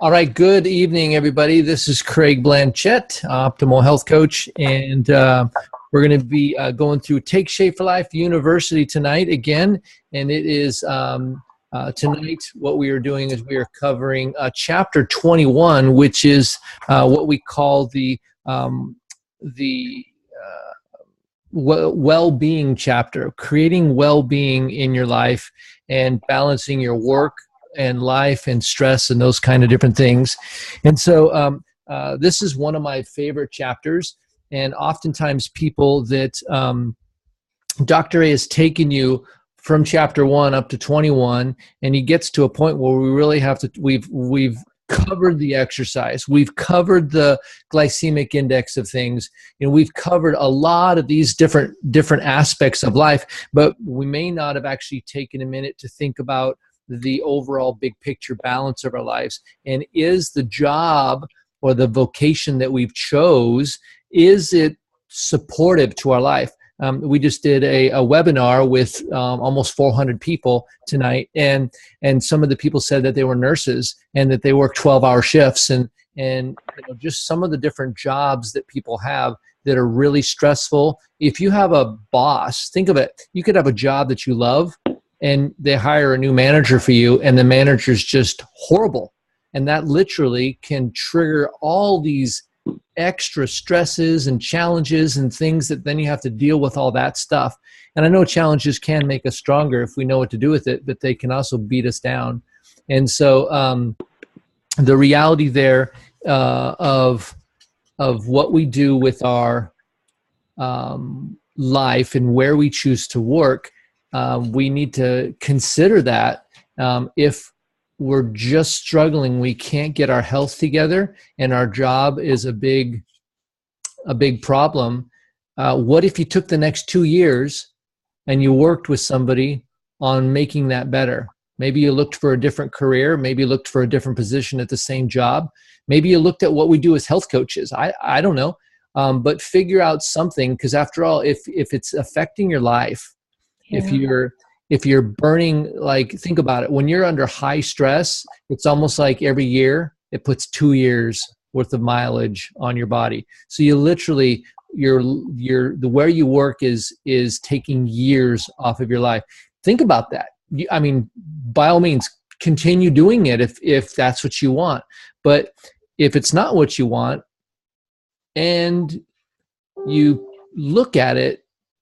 All right, good evening, everybody. This is Craig Blanchett, Optimal Health Coach, and we're going to be going through Take Shape for Life University tonight again. And it is tonight what we are doing is we are covering Chapter 21, which is what we call the well-being chapter, creating well-being in your life and balancing your work and life and stress and those kind of different things. And so this is one of my favorite chapters. And oftentimes people that Dr. A has taken you from chapter 1 up to 21, and he gets to a point where we really have to, we've covered the exercise, we've covered the glycemic index of things, and we've covered a lot of these different aspects of life, but we may not have actually taken a minute to think about the overall big picture balance of our lives. And is the job or the vocation that we've chose, is it supportive to our life? We just did a webinar with almost 400 people tonight, and some of the people said that they were nurses and that they work 12-hour shifts, and just some of the different jobs that people have that are really stressful. If you have a boss, think of it, you could have a job that you love, and they hire a new manager for you, and the manager's just horrible. And that literally can trigger all these extra stresses and challenges and things that then you have to deal with all that stuff. And I know challenges can make us stronger if we know what to do with it, but they can also beat us down. And so the reality there of what we do with our life and where we choose to work, we need to consider that if we're just struggling, we can't get our health together, and our job is a big problem. What if you took the next 2 years and you worked with somebody on making that better? Maybe you looked for a different career. Maybe you looked for a different position at the same job. Maybe you looked at what we do as health coaches. I don't know. But figure out something, because after all, if it's affecting your life, yeah. If you're burning, like, think about it. When you're under high stress, it's almost like every year it puts 2 years worth of mileage on your body. So you literally, the where you work is taking years off of your life. Think about that. I mean, by all means, continue doing it if that's what you want. But if it's not what you want, and you look at it,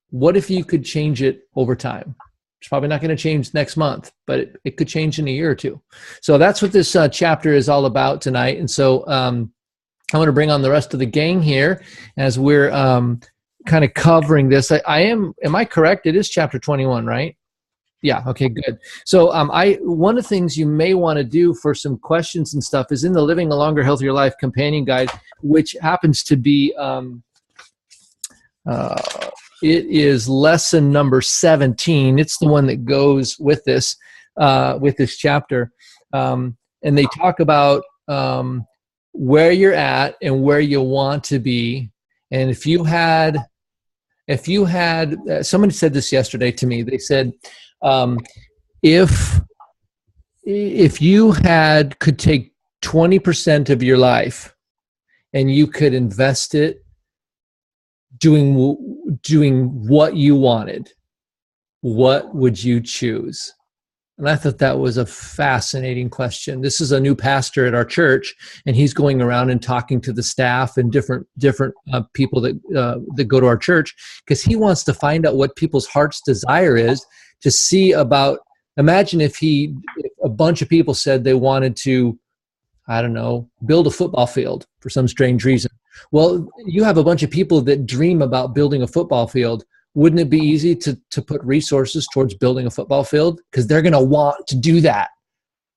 what if you could change it over time? It's probably not going to change next month, but it could change in a year or two. So that's what this chapter is all about tonight. And so I want to bring on the rest of the gang here as we're kind of covering this. Am I correct? It is chapter 21, right? Yeah. Okay, good. So one of the things you may want to do for some questions and stuff is in the Living a Longer, Healthier Life Companion Guide, which happens to be it is lesson number 17. It's the one that goes with this chapter. And they talk about where you're at and where you want to be. And if you had, somebody said this yesterday to me. They said, if you could take 20% of your life and you could invest it doing what you wanted, what would you choose? And I thought that was a fascinating question. This is a new pastor at our church, and he's going around and talking to the staff and different people that go to our church, because he wants to find out what people's heart's desire is, to see about, imagine if a bunch of people said they wanted to, I don't know, build a football field for some strange reason. Well, you have a bunch of people that dream about building a football field. Wouldn't it be easy to put resources towards building a football field? Because they're going to want to do that.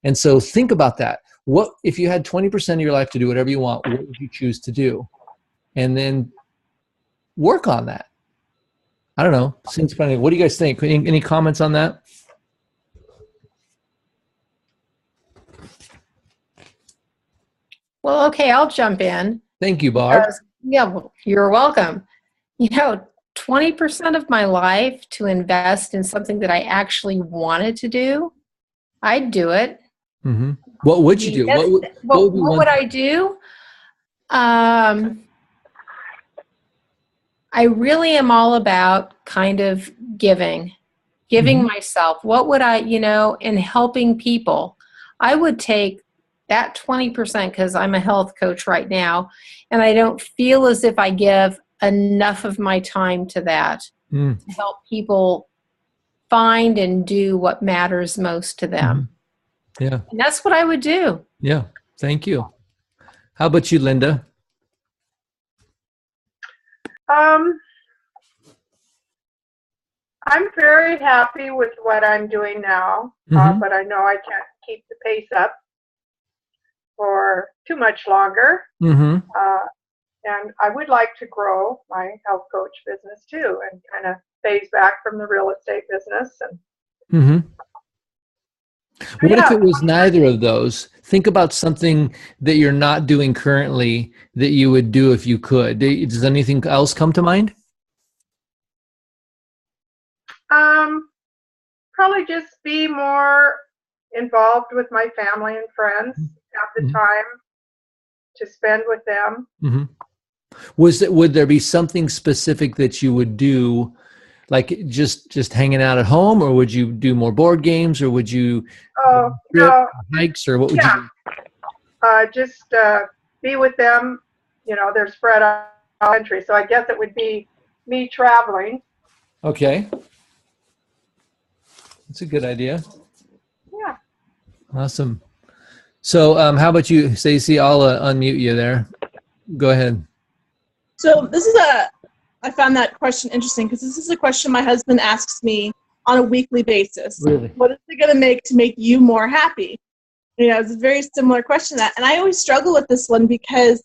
And so think about that. What if you had 20% of your life to do whatever you want? What would you choose to do? And then work on that. I don't know. Seems funny. What do you guys think? Any comments on that? Well, okay, I'll jump in. Thank you, Barb. Yeah, well, you're welcome. 20% of my life to invest in something that I actually wanted to do, I'd do it. Mm-hmm. What would you do? Yes. What would be What one? would I do? I really am all about kind of giving Mhm. myself. What would I, in helping people? I would take that 20% because I'm a health coach right now, and I don't feel as if I give enough of my time to that Mm. to help people find and do what matters most to them. Mhm. Yeah. And that's what I would do. Yeah. Thank you. How about you, Linda? Um, I'm very happy with what I'm doing now, Mhm. but I know I can't keep the pace up for too much longer. Mhm. And I would like to grow my health coach business too, and kind of phase back from the real estate business. And Mhm. What if yeah, it was neither of those? Think about something that you're not doing currently that you would do if you could. Does anything else come to mind? probably just be more involved with my family and friends, have the Mhm. time to spend with them. Mhm. Would there be something specific that you would do, like just hanging out at home, or would you do more board games, or would you Oh, trip no, hikes, or what would you yeah, do? just be with them. They're spread out the country, so I guess it would be me traveling. Okay, that's a good idea. Yeah. Awesome. So, how about you, Stacey? I'll unmute you there. Go ahead. So I found that question interesting because this is a question my husband asks me on a weekly basis. Really? What is it going to make to make you more happy? It's a very similar question to that. And I always struggle with this one because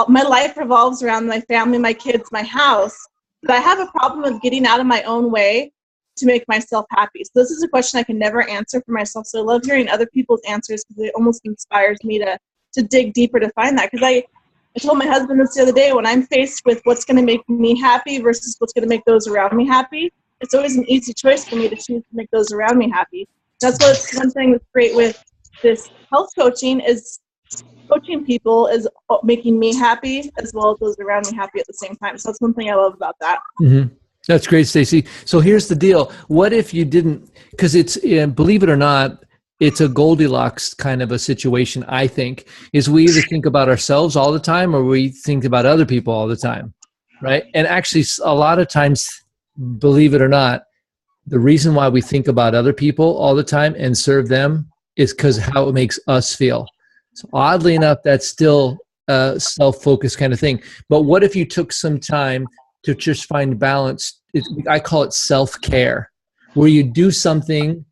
my life revolves around my family, my kids, my house. But I have a problem of getting out of my own way to make myself happy. So this is a question I can never answer for myself. So I love hearing other people's answers because it almost inspires me to dig deeper to find that. Because I told my husband this the other day, when I'm faced with what's going to make me happy versus what's going to make those around me happy, it's always an easy choice for me to choose to make those around me happy. That's one thing that's great with this health coaching is coaching people is making me happy as well as those around me happy at the same time. So that's one thing I love about that. Mm-hmm. That's great, Stacey. So here's the deal. What if you didn't, because believe it or not, it's a Goldilocks kind of a situation, I think, is we either think about ourselves all the time or we think about other people all the time, right? And actually, a lot of times, believe it or not, the reason why we think about other people all the time and serve them is because how it makes us feel. So oddly enough, that's still a self-focused kind of thing. But what if you took some time to just find balance? I call it self-care, where you do something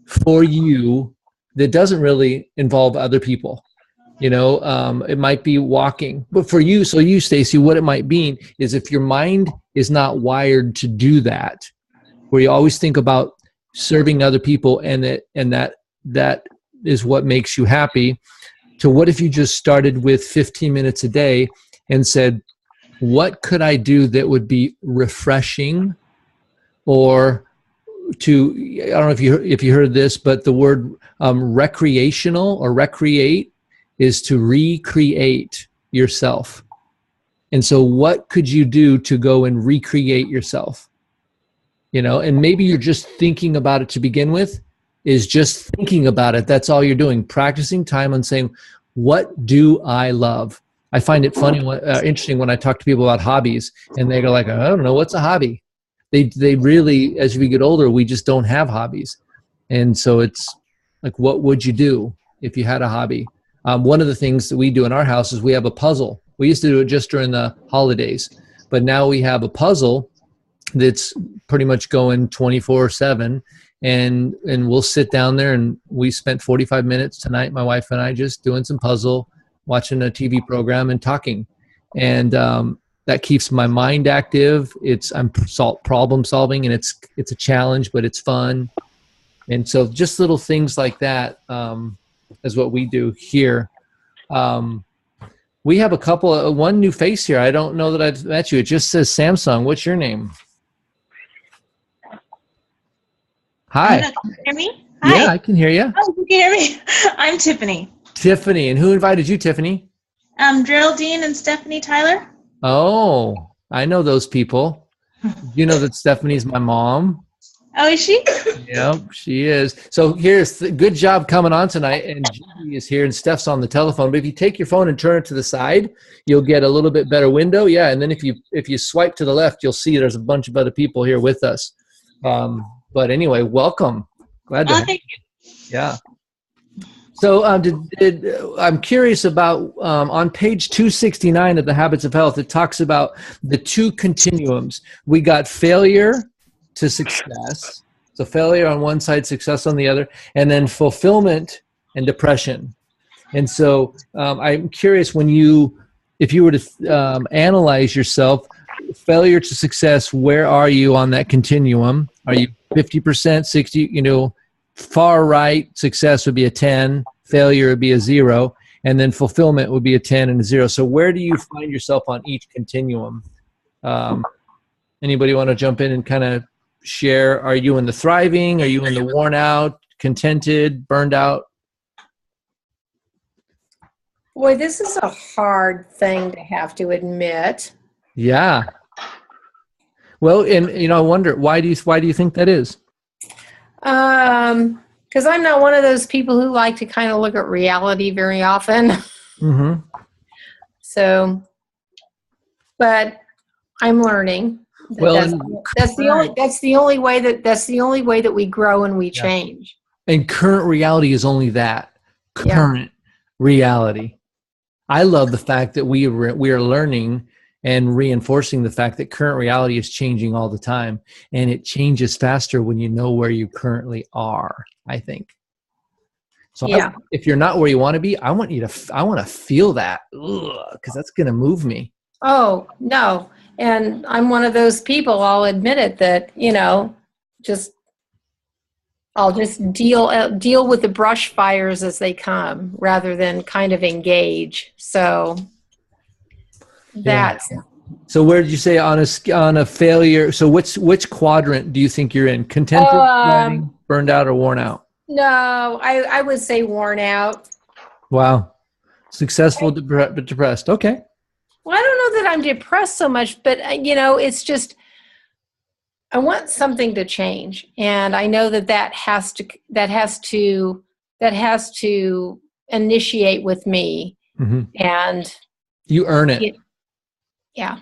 for you that doesn't really involve other people. It might be walking, but for you, so you, Stacey, what it might mean is if your mind is not wired to do that, where you always think about serving other people and that is what makes you happy. So what if you just started with 15 minutes a day and said, what could I do that would be refreshing, or I don't know if you heard this, but the word recreational or recreate is to recreate yourself. And so what could you do to go and recreate yourself? And maybe you're just thinking about it to begin with, is just thinking about it. That's all you're doing, practicing time on saying, what do I love? I find it funny, interesting when I talk to people about hobbies and they go like, I don't know, what's a hobby? They really, as we get older, we just don't have hobbies. And so it's like, what would you do if you had a hobby? One of the things that we do in our house is we have a puzzle. We used to do it just during the holidays, but now we have a puzzle that's pretty much going 24/7, and we'll sit down there, and we spent 45 minutes tonight, my wife and I, just doing some puzzle, watching a TV program and talking. And that keeps my mind active. I'm problem solving, and it's a challenge, but it's fun. And so just little things like that is what we do here. We have one new face here. I don't know that I've met you. It just says Samsung. What's your name? Hi. Can you hear me? Hi. Yeah, I can hear you. Oh, you can hear me? I'm Tiffany. Tiffany. And who invited you, Tiffany? Geraldine and Stephanie Tyler. Oh, I know those people. You know that Stephanie's my mom? Oh, is she? Yep, she is. So good job coming on tonight. And Gigi is here and Steph's on the telephone. But if you take your phone and turn it to the side, you'll get a little bit better window. Yeah, and then if you swipe to the left, you'll see there's a bunch of other people here with us. But anyway, welcome. Glad to have you. Thank you. Yeah. So I'm curious about on page 269 of the Habits of Health, it talks about the two continuums. We got failure to success. So failure on one side, success on the other, and then fulfillment and depression. And so I'm curious if you were to analyze yourself, failure to success, where are you on that continuum? Are you 50%, 60, far right, success would be a 10, failure would be a 0, and then fulfillment would be a 10 and a 0. So where do you find yourself on each continuum? Anybody want to jump in and kind of share? Are you in the thriving? Are you in the worn out, contented, burned out? Boy, this is a hard thing to have to admit. Yeah. Well, and I wonder, why do you think that is? Because I'm not one of those people who like to kind of look at reality very often. Mm-hmm. So, but I'm learning. That's the only way that we grow and we change. And current reality is only that, current reality. I love the fact that we are learning and reinforcing the fact that current reality is changing all the time, and it changes faster when you know where you currently are, I think. So if you're not where you want to be, I want to feel that, because that's going to move me. Oh, no. And I'm one of those people, I'll admit it, that, I'll just deal with the brush fires as they come rather than kind of engage. So that's. So where did you say on a failure? So which quadrant do you think you're in? Contented, burned out, or worn out? No, I would say worn out. Wow. Successful, but depressed. Okay. Well, I don't know that I'm depressed so much, but it's just, I want something to change, and I know that has to initiate with me, and you earn it. Yeah.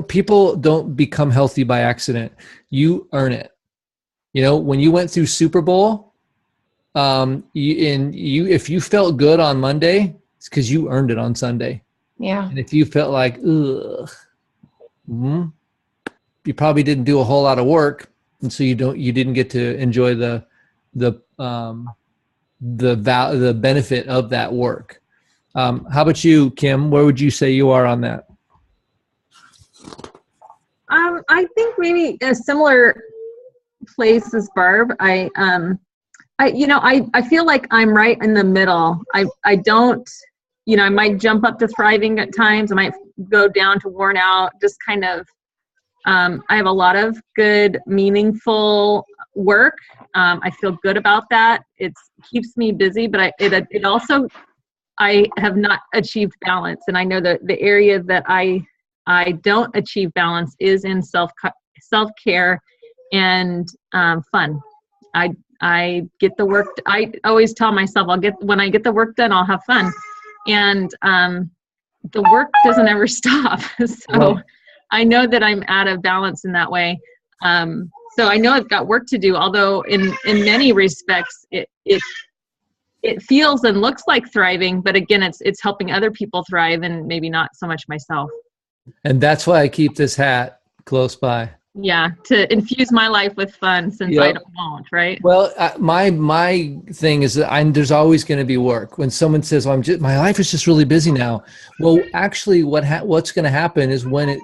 People don't become healthy by accident. You earn it. When you went through Super Bowl, if you felt good on Monday, it's because you earned it on Sunday. Yeah. And if you felt like, you probably didn't do a whole lot of work, and so you didn't get to enjoy the benefit of that work. How about you, Kim? Where would you say you are on that? I think maybe a similar place as Barb. I feel like I'm right in the middle. I don't, I might jump up to thriving at times. I might go down to worn out. Just kind of, I have a lot of good, meaningful work. I feel good about that. It keeps me busy, but it also, I have not achieved balance. And I know that the area that I don't achieve balance is in self-care and fun. I get the work. I always tell myself when I get the work done, I'll have fun. And the work doesn't ever stop. So I know that I'm out of balance in that way. So I know I've got work to do, although in many respects, it feels and looks like thriving, but again, it's helping other people thrive and maybe not so much myself. And that's why I keep this hat close by. Yeah, to infuse my life with fun, since I won't, right? Well, my thing is that there's always going to be work. When someone says, "Well, my life is just really busy now," well, actually, what's going to happen is when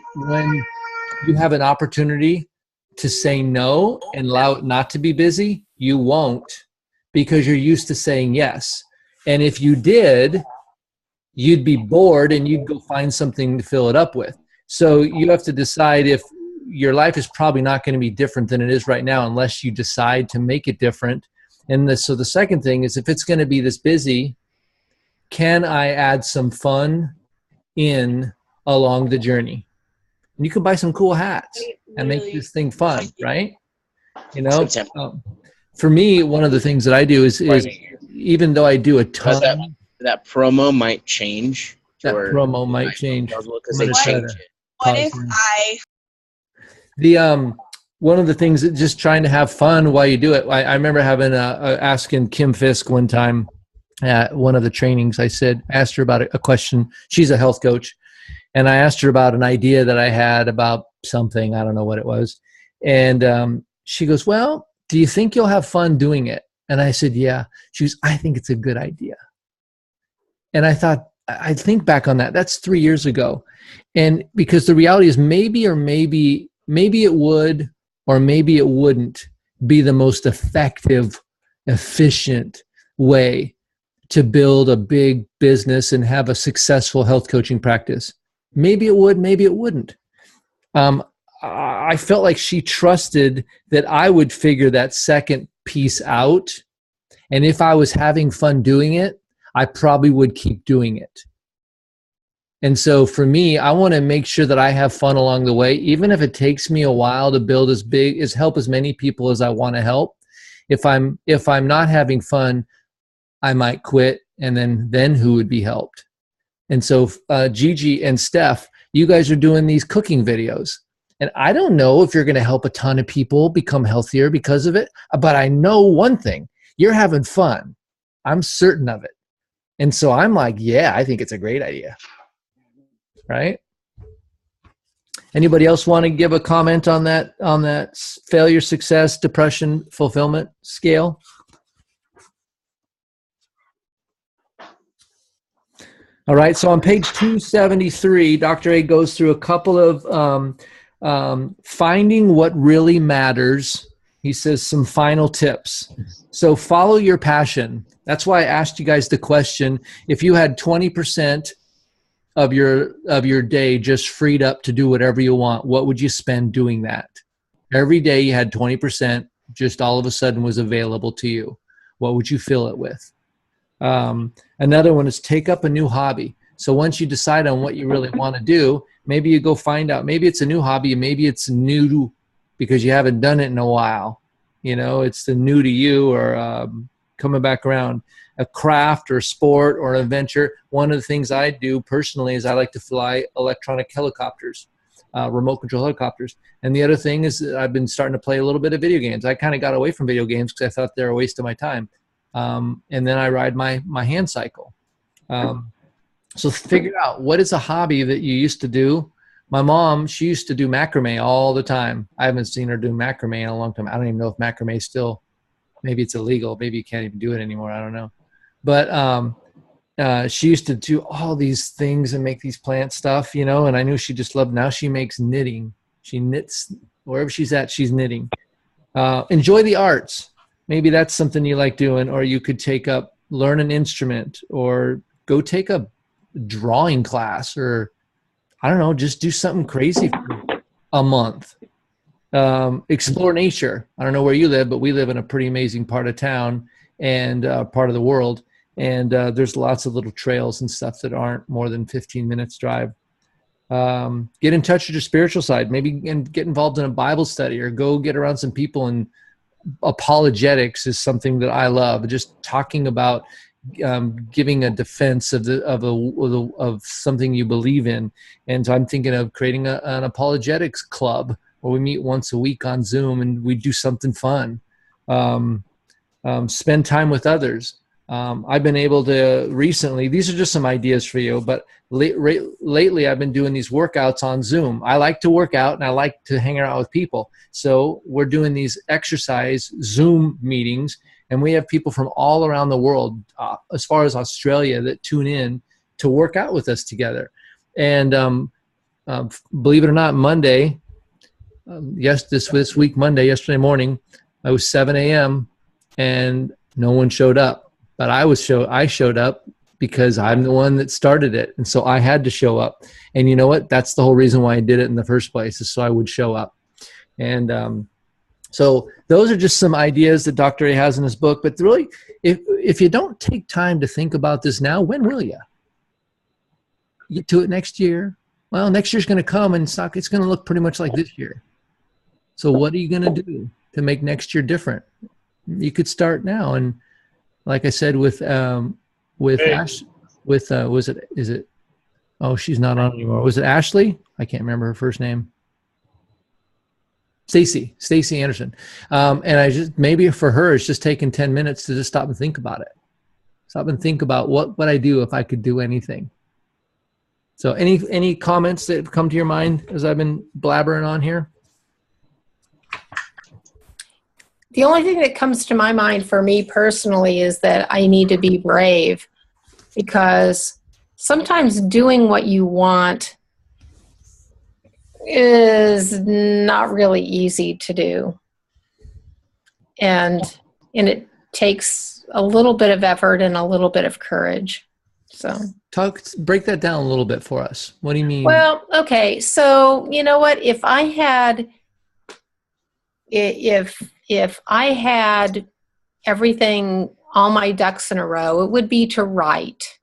you have an opportunity to say no and allow it not to be busy, you won't, because you're used to saying yes. And if you did, you'd be bored and you'd go find something to fill it up with. So you have to decide if your life is probably not going to be different than it is right now unless you decide to make it different. And so the second thing is, if it's going to be this busy, can I add some fun in along the journey? And you can buy some cool hats and make this thing fun, right? You know, for me, one of the things that I do is even though I do a ton, that promo might change. That promo might change. Because they change it. What if one of the things that just trying to have fun while you do it. I remember having asking Kim Fisk one time at one of the trainings. I asked her about a question. She's a health coach, and I asked her about an idea that I had about something. I don't know what it was, and she goes, "Well, do you think you'll have fun doing it?" And I said, "Yeah." She goes, "I think it's a good idea." And I thought, I think back on that. That's 3 years ago, and because the reality is, maybe it would. Or maybe it wouldn't be the most effective, efficient way to build a big business and have a successful health coaching practice. Maybe it would, maybe it wouldn't. I felt like she trusted that I would figure that second piece out. And if I was having fun doing it, I probably would keep doing it. And so for me, I want to make sure that I have fun along the way, even if it takes me a while to build help as many people as I want to help. If I'm not having fun, I might quit, and then who would be helped? And so Gigi and Steph, you guys are doing these cooking videos. And I don't know if you're going to help a ton of people become healthier because of it, but I know one thing, you're having fun. I'm certain of it. And so I'm like, yeah, I think it's a great idea. Right? Anybody else want to give a comment on that failure, success, depression, fulfillment scale? All right. So on page 273, Dr. A goes through a couple of finding what really matters. He says some final tips. So follow your passion. That's why I asked you guys the question: if you had 20% of your day just freed up to do whatever you want, what would you spend doing that? Every day you had 20% just all of a sudden was available to you. What would you fill it with? Another one is take up a new hobby. So once you decide on what you really want to do, maybe you go find out, maybe it's a new hobby, and maybe it's new because you haven't done it in a while. You know, it's the new to you, or coming back around. A craft or sport or an adventure. One of the things I do personally is I like to fly electronic helicopters, remote control helicopters. And the other thing is that I've been starting to play a little bit of video games. I kind of got away from video games because I thought they're a waste of my time. And then I ride my hand cycle. So figure out, what is a hobby that you used to do? My mom, she used to do macrame all the time. I haven't seen her do macrame in a long time. I don't even know if macrame is still, maybe it's illegal. Maybe you can't even do it anymore. I don't know. But she used to do all these things and make these plant stuff, you know, and I knew she just loved. Now she makes knitting. She knits wherever she's at, she's knitting. Enjoy the arts. Maybe that's something you like doing, or you could learn an instrument, or go take a drawing class, or I don't know, just do something crazy for a month. Explore nature. I don't know where you live, but we live in a pretty amazing part of town and part of the world. And there's lots of little trails and stuff that aren't more than 15 minutes drive. Get in touch with your spiritual side, maybe, and get involved in a Bible study, or go get around some people. And apologetics is something that I love. Just talking about giving a defense of something you believe in. And so I'm thinking of creating an apologetics club where we meet once a week on Zoom and we do something fun. Spend time with others. I've been able to recently, these are just some ideas for you, but lately I've been doing these workouts on Zoom. I like to work out and I like to hang out with people. So we're doing these exercise Zoom meetings, and we have people from all around the world, as far as Australia, that tune in to work out with us together. And believe it or not, Monday, this week, Monday, yesterday morning, it was 7 a.m. and no one showed up. But I showed up because I'm the one that started it. And so I had to show up. And you know what? That's the whole reason why I did it in the first place, is so I would show up. And so those are just some ideas that Dr. A has in his book. But really, if you don't take time to think about this now, when will you? You get to it next year. Well, next year's going to come and it's going to look pretty much like this year. So what are you going to do to make next year different? You could start now. And like I said, with Ash, oh, she's not on anymore. Was it Ashley? I can't remember her first name. Stacy Anderson. And maybe for her, it's just taking 10 minutes to just stop and think about it. Stop and think about what would I do if I could do anything. So any comments that come to your mind as I've been blabbering on here? The only thing that comes to my mind for me personally is that I need to be brave, because sometimes doing what you want is not really easy to do. And it takes a little bit of effort and a little bit of courage. So break that down a little bit for us. What do you mean? Well, okay. So you know what? If I had everything, all my ducks in a row, it would be to write.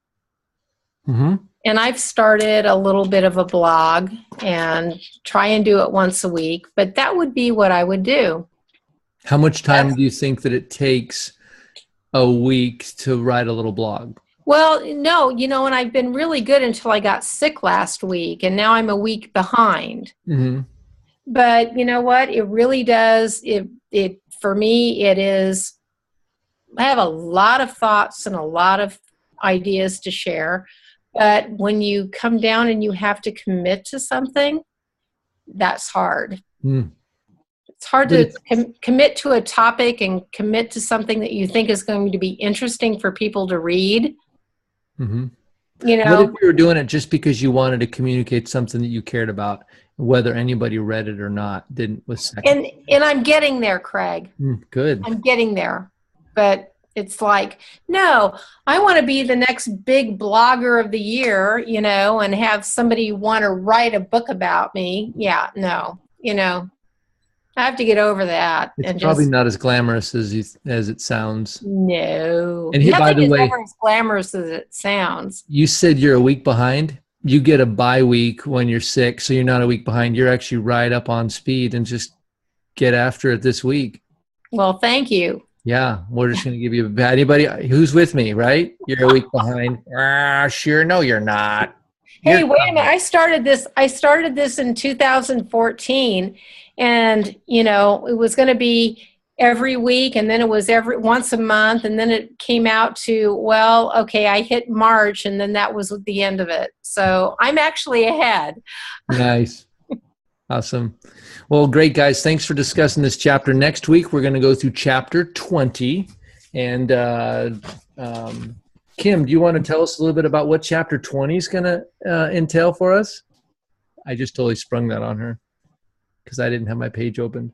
Mm-hmm. And I've started a little bit of a blog and try and do it once a week, but that would be what I would do. How much time do you think that it takes a week to write a little blog? Well, no, and I've been really good until I got sick last week, and now I'm a week behind. Mm-hmm. But you know what? It really does. For me, it is, I have a lot of thoughts and a lot of ideas to share. But when you come down and you have to commit to something, that's hard. Mm. It's hard to commit to a topic and commit to something that you think is going to be interesting for people to read. Mm-hmm. What if you were doing it just because you wanted to communicate something that you cared about, whether anybody read it or not? And I'm getting there, Craig. Good. I'm getting there. But it's like, no, I want to be the next big blogger of the year, and have somebody want to write a book about me. Yeah, no, I have to get over that. It's probably not as glamorous as it sounds. No. And by the way, ever as glamorous as it sounds. You said you're a week behind. You get a bye week when you're sick, so you're not a week behind. You're actually right up on speed, and just get after it this week. Well, thank you. Yeah, we're just going to give you anybody who's with me, right? You're a week behind. Sure, no, you're not. Hey, wait a minute. I started this in 2014, and it was going to be every week, and then it was once a month, and then it came out to, well, okay, I hit March, and then that was the end of it. So I'm actually ahead. Nice. Awesome. Well, great, guys. Thanks for discussing this chapter. Next week, we're going to go through chapter 20. And Kim, do you want to tell us a little bit about what chapter 20 is going to entail for us? I just totally sprung that on her because I didn't have my page open.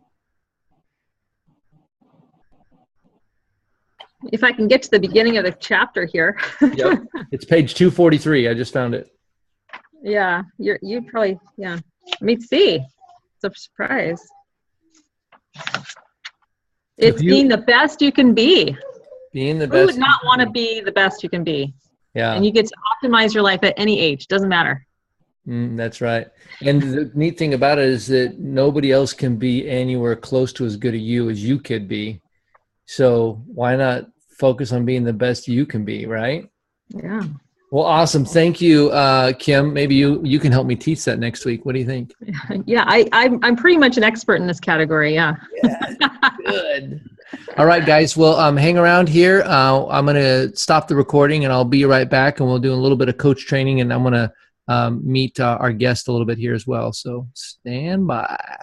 If I can get to the beginning of the chapter here. Yep. It's page 243. I just found it. Yeah, you probably, yeah. Let me see. It's a surprise. It's being the best you can be. Being the best. Who would not want to be the best you can be? Yeah. And you get to optimize your life at any age. Doesn't matter. That's right. And the neat thing about it is that nobody else can be anywhere close to as good as you could be. So why not focus on being the best you can be, right? Yeah. Well, awesome. Thank you, Kim. Maybe you can help me teach that next week. What do you think? Yeah, I'm pretty much an expert in this category. Yeah. Good. All right, guys. Well, hang around here. I'm going to stop the recording, and I'll be right back, and we'll do a little bit of coach training, and I'm going to meet our guest a little bit here as well. So stand by.